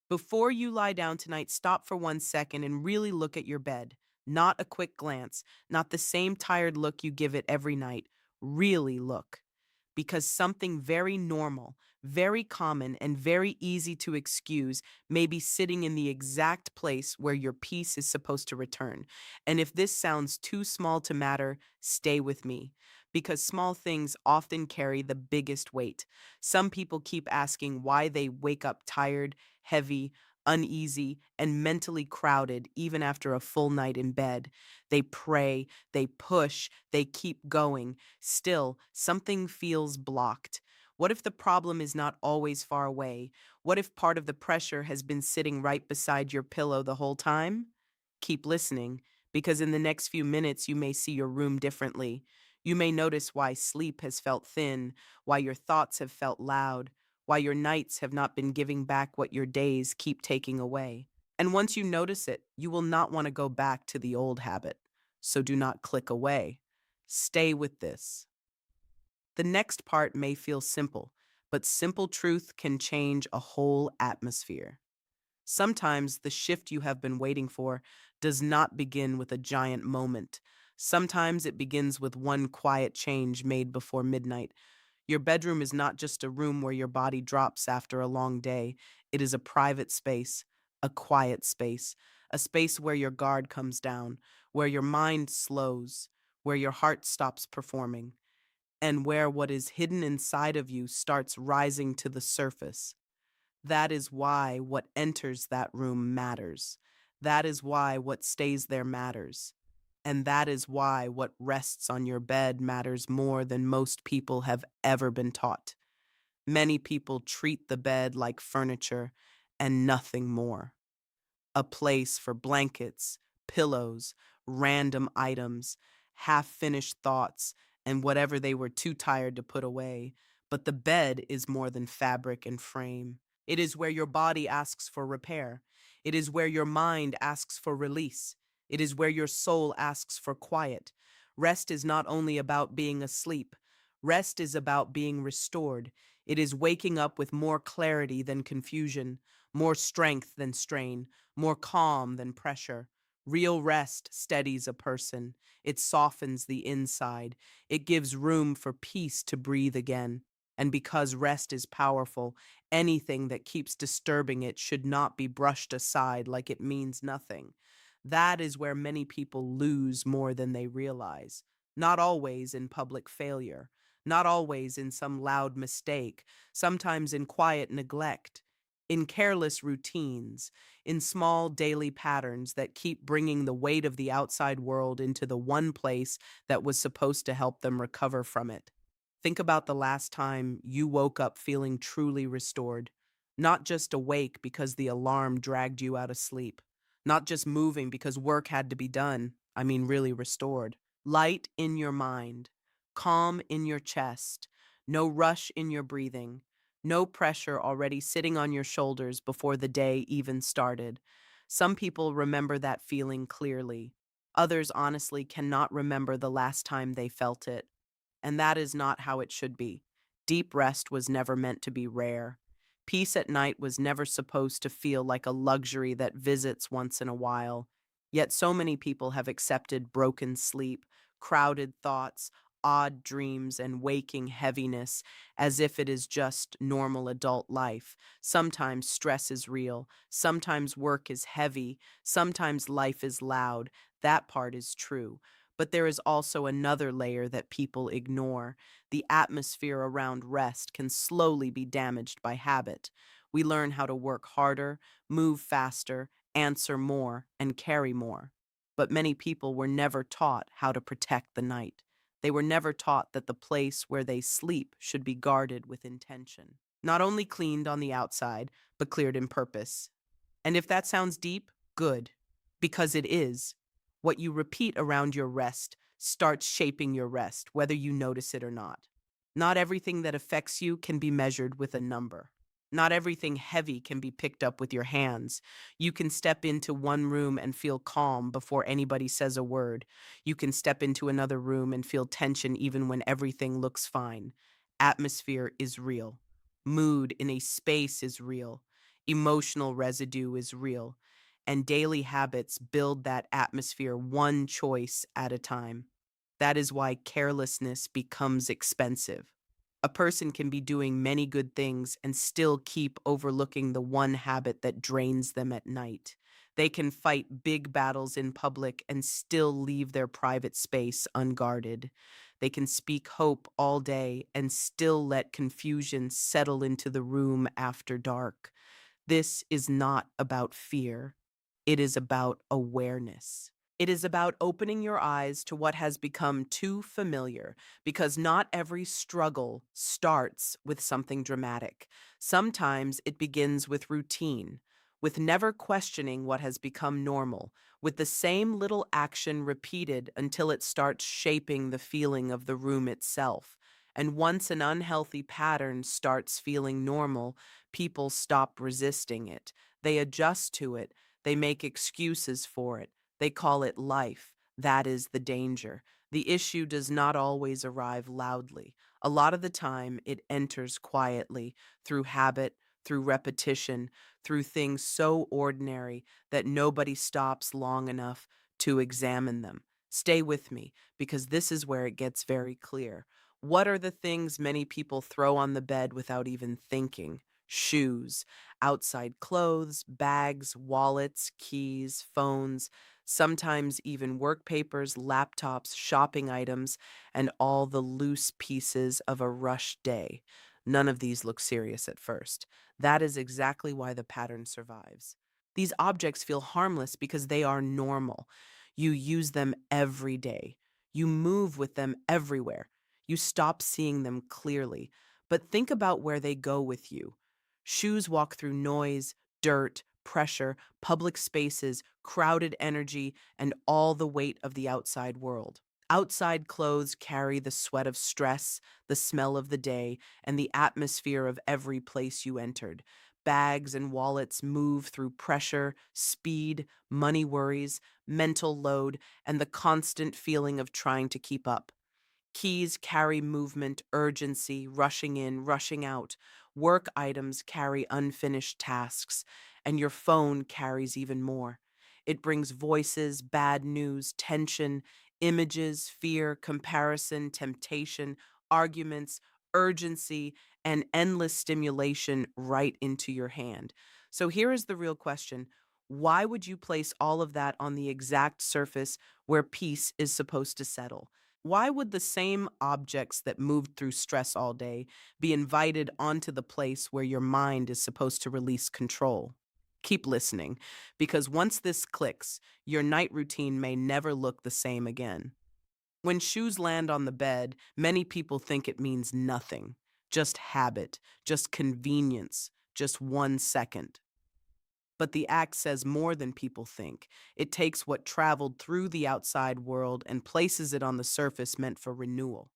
Before you lie down tonight, stop for 1 second and really look at your bed. Not a quick glance, not the same tired look you give it every night. Really look. Because something very normal, very common, and very easy to excuse may be sitting in the exact place where your peace is supposed to return. And if this sounds too small to matter, stay with me. Because small things often carry the biggest weight. Some people keep asking why they wake up tired, heavy, uneasy, and mentally crowded even after a full night in bed. They pray, they push, they keep going. Still, something feels blocked. What if the problem is not always far away? What if part of the pressure has been sitting right beside your pillow the whole time? Keep listening, because in the next few minutes you may see your room differently. You may notice why sleep has felt thin, why your thoughts have felt loud, why your nights have not been giving back what your days keep taking away. And once you notice it, you will not want to go back to the old habit. So do not click away. Stay with this. The next part may feel simple, but simple truth can change a whole atmosphere. Sometimes the shift you have been waiting for does not begin with a giant moment. Sometimes it begins with one quiet change made before midnight. Your bedroom is not just a room where your body drops after a long day. It is a private space, a quiet space, a space where your guard comes down, where your mind slows, where your heart stops performing, and where what is hidden inside of you starts rising to the surface. That is why what enters that room matters. That is why what stays there matters. And that is why what rests on your bed matters more than most people have ever been taught. Many people treat the bed like furniture and nothing more. A place for blankets, pillows, random items, half finished thoughts, and whatever they were too tired to put away. But the bed is more than fabric and frame. It is where your body asks for repair. It is where your mind asks for release. It is where your soul asks for quiet. Rest is not only about being asleep, rest is about being restored. It is waking up with more clarity than confusion, more strength than strain, more calm than pressure. Real rest steadies a person. It softens the inside. It gives room for peace to breathe again. And because rest is powerful, anything that keeps disturbing it should not be brushed aside like it means nothing. That is where many people lose more than they realize. Not always in public failure, not always in some loud mistake, sometimes in quiet neglect, in careless routines, in small daily patterns that keep bringing the weight of the outside world into the one place that was supposed to help them recover from it. Think about the last time you woke up feeling truly restored, not just awake because the alarm dragged you out of sleep, not just moving because work had to be done, really restored. Light in your mind, calm in your chest, no rush in your breathing, no pressure already sitting on your shoulders before the day even started. Some people remember that feeling clearly. Others honestly cannot remember the last time they felt it. And that is not how it should be. Deep rest was never meant to be rare. Peace at night was never supposed to feel like a luxury that visits once in a while. Yet so many people have accepted broken sleep, crowded thoughts, odd dreams, and waking heaviness as if it is just normal adult life. Sometimes stress is real, sometimes work is heavy, sometimes life is loud. That part is true. But there is also another layer that people ignore. The atmosphere around rest can slowly be damaged by habit. We learn how to work harder, move faster, answer more, and carry more. But many people were never taught how to protect the night. They were never taught that the place where they sleep should be guarded with intention. Not only cleaned on the outside, but cleared in purpose. And if that sounds deep, good, because it is. What you repeat around your rest starts shaping your rest, whether you notice it or not. Not everything that affects you can be measured with a number. Not everything heavy can be picked up with your hands. You can step into one room and feel calm before anybody says a word. You can step into another room and feel tension even when everything looks fine. Atmosphere is real. Mood in a space is real. Emotional residue is real, and daily habits build that atmosphere one choice at a time. That is why carelessness becomes expensive. A person can be doing many good things and still keep overlooking the one habit that drains them at night. They can fight big battles in public and still leave their private space unguarded. They can speak hope all day and still let confusion settle into the room after dark. This is not about fear. It is about awareness. It is about opening your eyes to what has become too familiar because not every struggle starts with something dramatic. Sometimes it begins with routine, with never questioning what has become normal, with the same little action repeated until it starts shaping the feeling of the room itself. And once an unhealthy pattern starts feeling normal, people stop resisting it. They adjust to it. They make excuses for it. They call it life. That is the danger. The issue does not always arrive loudly. A lot of the time, it enters quietly through habit, through repetition, through things so ordinary that nobody stops long enough to examine them. Stay with me because this is where it gets very clear. What are the things many people throw on the bed without even thinking? Shoes, outside clothes, bags, wallets, keys, phones, sometimes even work papers, laptops, shopping items, and all the loose pieces of a rushed day. None of these look serious at first. That is exactly why the pattern survives. These objects feel harmless because they are normal. You use them every day. You move with them everywhere. You stop seeing them clearly. But think about where they go with you. Shoes walk through noise, dirt, pressure, public spaces, crowded energy, and all the weight of the outside world. Outside clothes carry the sweat of stress, the smell of the day, and the atmosphere of every place you entered. Bags and wallets move through pressure, speed, money worries, mental load, and the constant feeling of trying to keep up. Keys carry movement, urgency, rushing in, rushing out. Work items carry unfinished tasks, and your phone carries even more. It brings voices, bad news, tension, images, fear, comparison, temptation, arguments, urgency, and endless stimulation right into your hand. So here is the real question. Why would you place all of that on the exact surface where peace is supposed to settle? Why would the same objects that moved through stress all day be invited onto the place where your mind is supposed to release control? Keep listening, because once this clicks, your night routine may never look the same again. When shoes land on the bed, many people think it means nothing, just habit, just convenience, just 1 second. But the act says more than people think. It takes what traveled through the outside world and places it on the surface meant for renewal.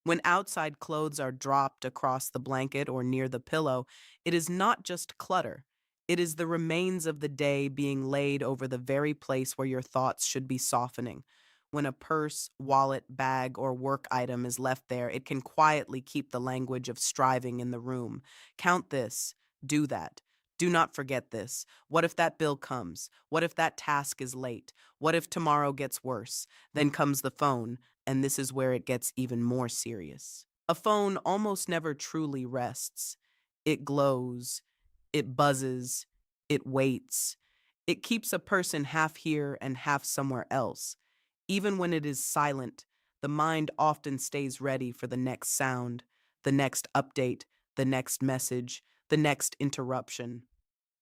When outside clothes are dropped across the blanket or near the pillow, it is not just clutter. It is the remains of the day being laid over the very place where your thoughts should be softening. When a purse, wallet, bag, or work item is left there, it can quietly keep the language of striving in the room. Count this, do that. Do not forget this. What if that bill comes? What if that task is late? What if tomorrow gets worse? Then comes the phone, and this is where it gets even more serious. A phone almost never truly rests. It glows, it buzzes, it waits. It keeps a person half here and half somewhere else. Even when it is silent, the mind often stays ready for the next sound, the next update, the next message, the next interruption.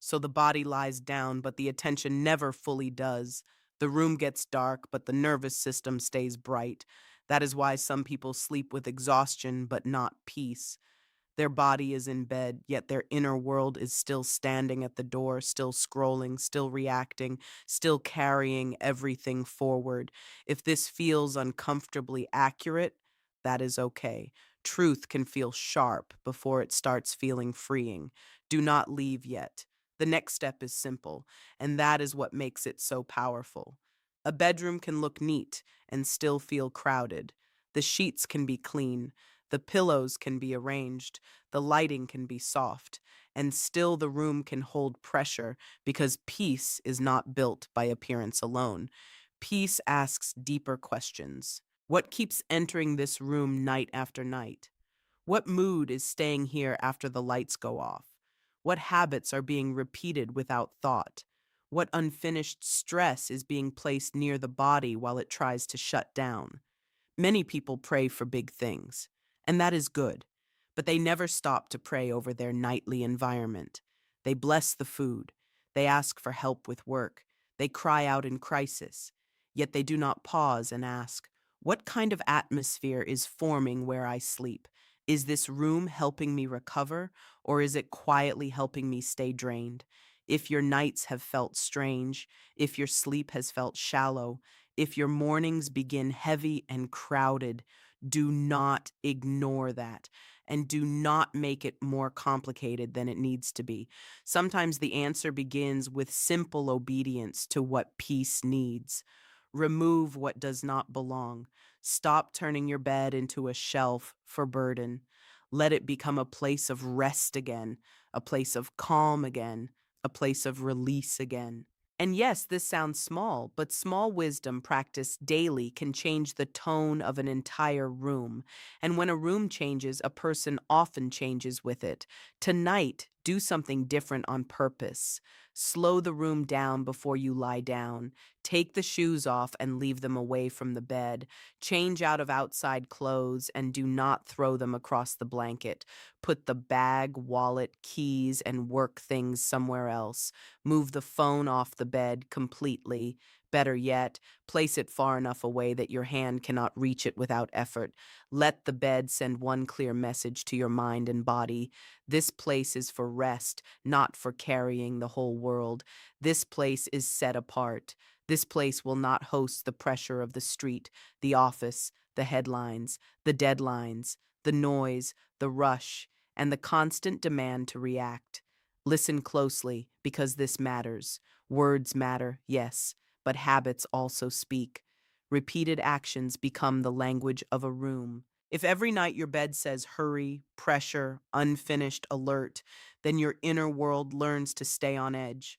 So the body lies down, but the attention never fully does. The room gets dark, but the nervous system stays bright. That is why some people sleep with exhaustion, but not peace. Their body is in bed, yet their inner world is still standing at the door, still scrolling, still reacting, still carrying everything forward. If this feels uncomfortably accurate, that is okay. Truth can feel sharp before it starts feeling freeing. Do not leave yet. The next step is simple, and that is what makes it so powerful. A bedroom can look neat and still feel crowded. The sheets can be clean. The pillows can be arranged, the lighting can be soft, and still the room can hold pressure because peace is not built by appearance alone. Peace asks deeper questions. What keeps entering this room night after night? What mood is staying here after the lights go off? What habits are being repeated without thought? What unfinished stress is being placed near the body while it tries to shut down? Many people pray for big things, and that is good, but they never stop to pray over their nightly environment. They bless the food, they ask for help with work, they cry out in crisis, yet they do not pause and ask, what kind of atmosphere is forming where I sleep? Is this room helping me recover, or is it quietly helping me stay drained? If your nights have felt strange, if your sleep has felt shallow, if your mornings begin heavy and crowded, do not ignore that and do not make it more complicated than it needs to be. Sometimes the answer begins with simple obedience to what peace needs. Remove what does not belong. Stop turning your bed into a shelf for burden. Let it become a place of rest again, a place of calm again, a place of release again. And yes, this sounds small, but small wisdom practiced daily can change the tone of an entire room. And when a room changes, a person often changes with it. Tonight, do something different on purpose. Slow the room down before you lie down. Take the shoes off and leave them away from the bed. Change out of outside clothes and do not throw them across the blanket. Put the bag, wallet, keys, and work things somewhere else. Move the phone off the bed completely. Better yet, place it far enough away that your hand cannot reach it without effort. Let the bed send one clear message to your mind and body. This place is for rest, not for carrying the whole world. This place is set apart. This place will not host the pressure of the street, the office, the headlines, the deadlines, the noise, the rush, and the constant demand to react. Listen closely, because this matters. Words matter, yes, but habits also speak. Repeated actions become the language of a room. If every night your bed says hurry, pressure, unfinished, alert, then your inner world learns to stay on edge.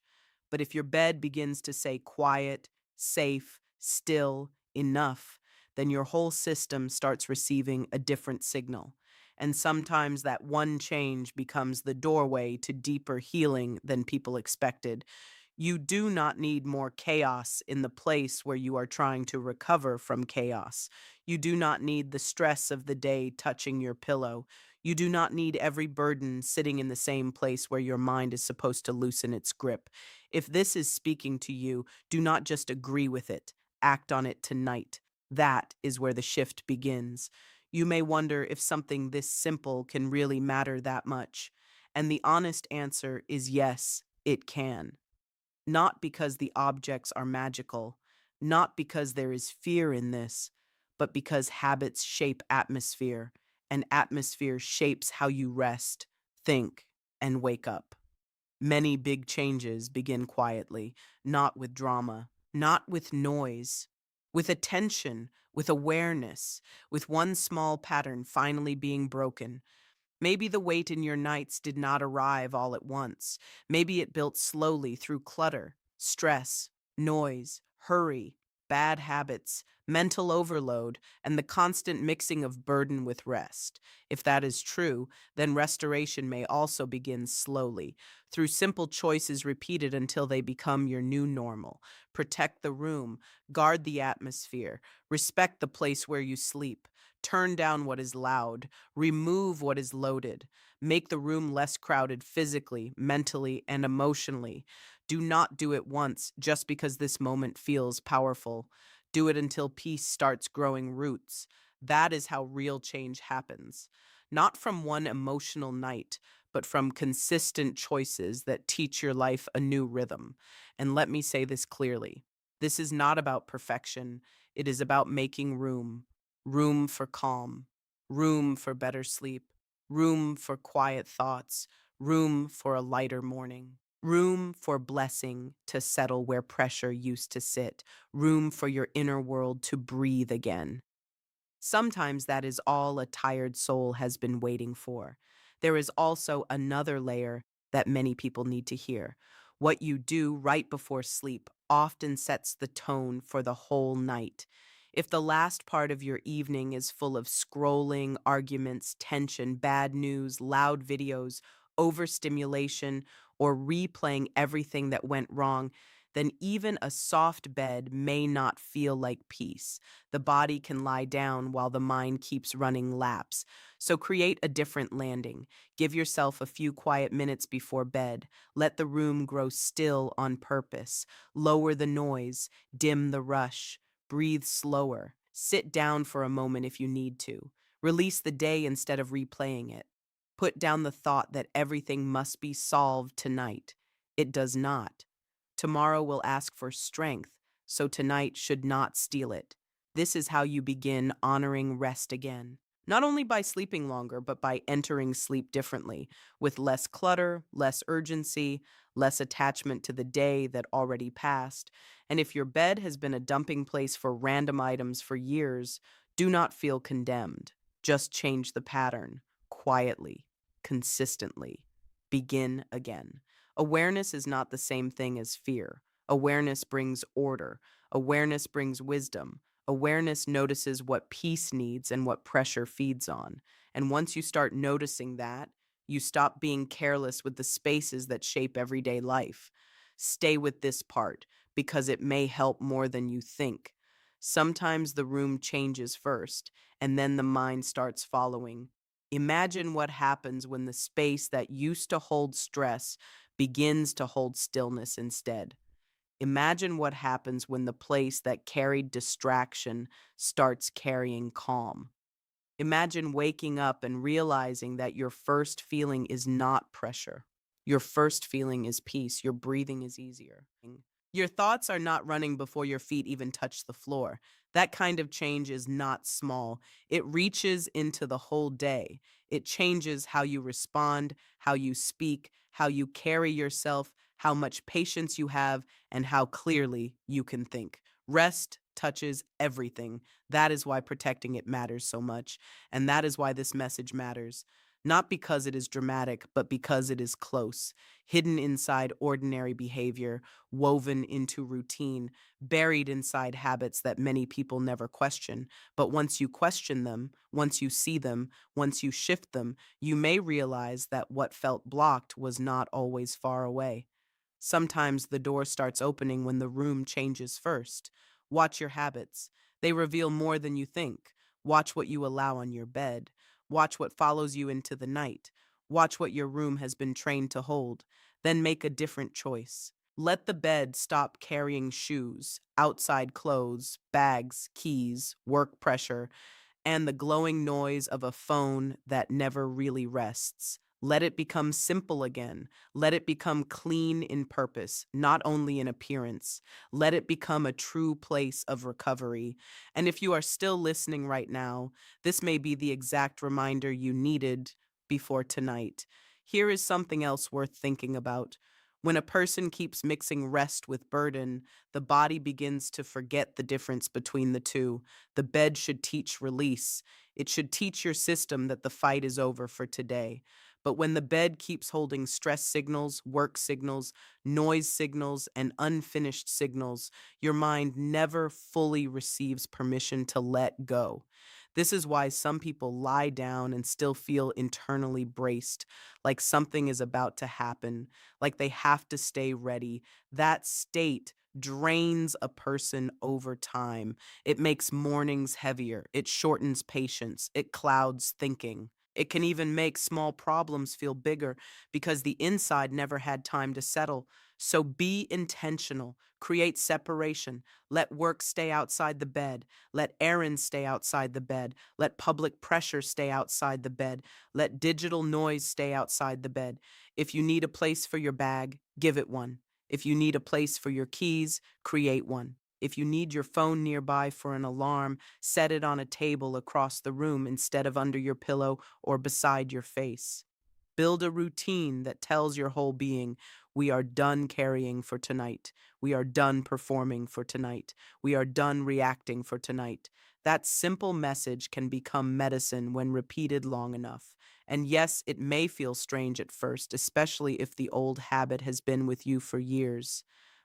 But if your bed begins to say quiet, safe, still, enough, then your whole system starts receiving a different signal. And sometimes that one change becomes the doorway to deeper healing than people expected. You do not need more chaos in the place where you are trying to recover from chaos. You do not need the stress of the day touching your pillow. You do not need every burden sitting in the same place where your mind is supposed to loosen its grip. If this is speaking to you, do not just agree with it, act on it tonight. That is where the shift begins. You may wonder if something this simple can really matter that much. And the honest answer is yes, it can. Not because the objects are magical, not because there is fear in this, but because habits shape atmosphere, and atmosphere shapes how you rest, think, and wake up. Many big changes begin quietly, not with drama, not with noise, with attention, with awareness, with one small pattern finally being broken. Maybe the weight in your nights did not arrive all at once. Maybe it built slowly through clutter, stress, noise, hurry, bad habits, mental overload, and the constant mixing of burden with rest. If that is true, then restoration may also begin slowly, through simple choices repeated until they become your new normal. Protect the room, guard the atmosphere, respect the place where you sleep, turn down what is loud, remove what is loaded. Make the room less crowded physically, mentally, and emotionally. Do not do it once just because this moment feels powerful. Do it until peace starts growing roots. That is how real change happens. Not from one emotional night, but from consistent choices that teach your life a new rhythm. And let me say this clearly, this is not about perfection, it is about making room. Room for calm, room for better sleep, room for quiet thoughts, room for a lighter morning, room for blessing to settle where pressure used to sit, room for your inner world to breathe again. Sometimes that is all a tired soul has been waiting for. There is also another layer. that many people need to hear. What you do right before sleep often sets the tone for the whole night. If the last part of your evening is full of scrolling, arguments, tension, bad news, loud videos, overstimulation, or replaying everything that went wrong, then even a soft bed may not feel like peace. The body can lie down while the mind keeps running laps. So create a different landing. Give yourself a few quiet minutes before bed. Let the room grow still on purpose. Lower the noise, dim the rush, breathe slower. Sit down for a moment if you need to. Release the day instead of replaying it. Put down the thought that everything must be solved tonight. It does not. Tomorrow will ask for strength, so tonight should not steal it. This is how you begin honoring rest again. Not only by sleeping longer, but by entering sleep differently, with less clutter, less urgency, less attachment to the day that already passed. And if your bed has been a dumping place for random items for years, do not feel condemned. Just change the pattern quietly, consistently. Begin again. Awareness is not the same thing as fear. Awareness brings order. Awareness brings wisdom. Awareness notices what peace needs and what pressure feeds on. And once you start noticing that, you stop being careless with the spaces that shape everyday life. Stay with this part because it may help more than you think. Sometimes the room changes first, and then the mind starts following. Imagine what happens when the space that used to hold stress begins to hold stillness instead. Imagine what happens when the place that carried distraction starts carrying calm. Imagine waking up and realizing that your first feeling is not pressure. Your first feeling is peace. Your breathing is easier. Your thoughts are not running before your feet even touch the floor. That kind of change is not small. It reaches into the whole day. It changes how you respond, how you speak, how you carry yourself, how much patience you have, and how clearly you can think. Rest touches everything. That is why protecting it matters so much. And that is why this message matters. Not because it is dramatic, but because it is close, hidden inside ordinary behavior, woven into routine, buried inside habits that many people never question. But once you question them, once you see them, once you shift them, you may realize that what felt blocked was not always far away. Sometimes the door starts opening when the room changes first. Watch your habits. They reveal more than you think. Watch what you allow on your bed. Watch what follows you into the night. Watch what your room has been trained to hold. Then make a different choice. Let the bed stop carrying shoes, outside clothes, bags, keys, work pressure, and the glowing noise of a phone that never really rests. Let it become simple again. Let it become clean in purpose, not only in appearance. Let it become a true place of recovery. And if you are still listening right now, this may be the exact reminder you needed before tonight. Here is something else worth thinking about. When a person keeps mixing rest with burden, the body begins to forget the difference between the two. The bed should teach release. It should teach your system that the fight is over for today. But when the bed keeps holding stress signals, work signals, noise signals, and unfinished signals, your mind never fully receives permission to let go. This is why some people lie down and still feel internally braced, like something is about to happen, like they have to stay ready. That state drains a person over time. It makes mornings heavier. It shortens patience. It clouds thinking. It can even make small problems feel bigger because the inside never had time to settle. So be intentional. Create separation. Let work stay outside the bed. Let errands stay outside the bed. Let public pressure stay outside the bed. Let digital noise stay outside the bed. If you need a place for your bag, give it one. If you need a place for your keys, create one. If you need your phone nearby for an alarm, set it on a table across the room instead of under your pillow or beside your face. Build a routine that tells your whole being, we are done carrying for tonight. We are done performing for tonight. We are done reacting for tonight. That simple message can become medicine when repeated long enough. And yes, it may feel strange at first, especially if the old habit has been with you for years.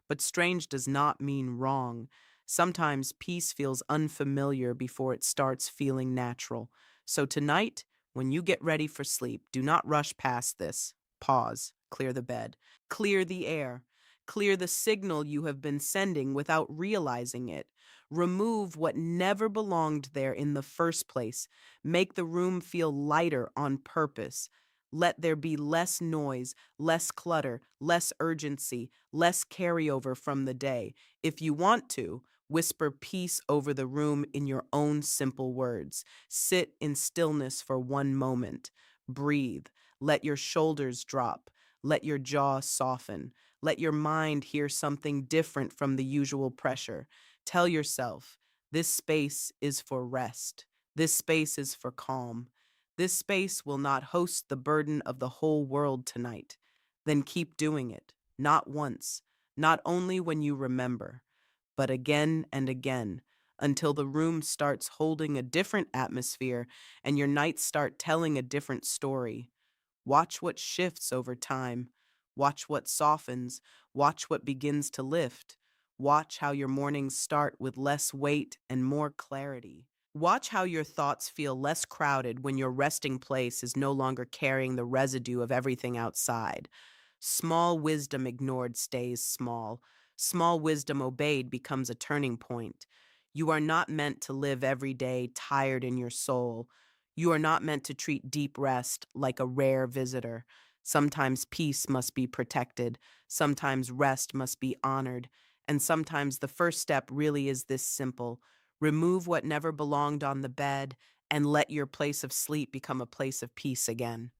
But strange does not mean wrong. Sometimes peace feels unfamiliar before it starts feeling natural. So tonight, when you get ready for sleep, do not rush past this. Pause, clear the bed, clear the air, clear the signal you have been sending without realizing it. Remove what never belonged there in the first place. Make the room feel lighter on purpose. Let there be less noise, less clutter, less urgency, less carryover from the day. If you want to, whisper peace over the room in your own simple words. Sit in stillness for one moment. Breathe. Let your shoulders drop. Let your jaw soften. Let your mind hear something different from the usual pressure. Tell yourself, this space is for rest. This space is for calm. This space will not host the burden of the whole world tonight. Then keep doing it, not once, not only when you remember, but again and again, until the room starts holding a different atmosphere and your nights start telling a different story. Watch what shifts over time. Watch what softens. Watch what begins to lift. Watch how your mornings start with less weight and more clarity. Watch how your thoughts feel less crowded when your resting place is no longer carrying the residue of everything outside. Small wisdom ignored stays small. Small wisdom obeyed becomes a turning point. You are not meant to live every day tired in your soul. You are not meant to treat deep rest like a rare visitor. Sometimes peace must be protected. Sometimes rest must be honored. And sometimes the first step really is this simple: remove what never belonged on the bed and let your place of sleep become a place of peace again.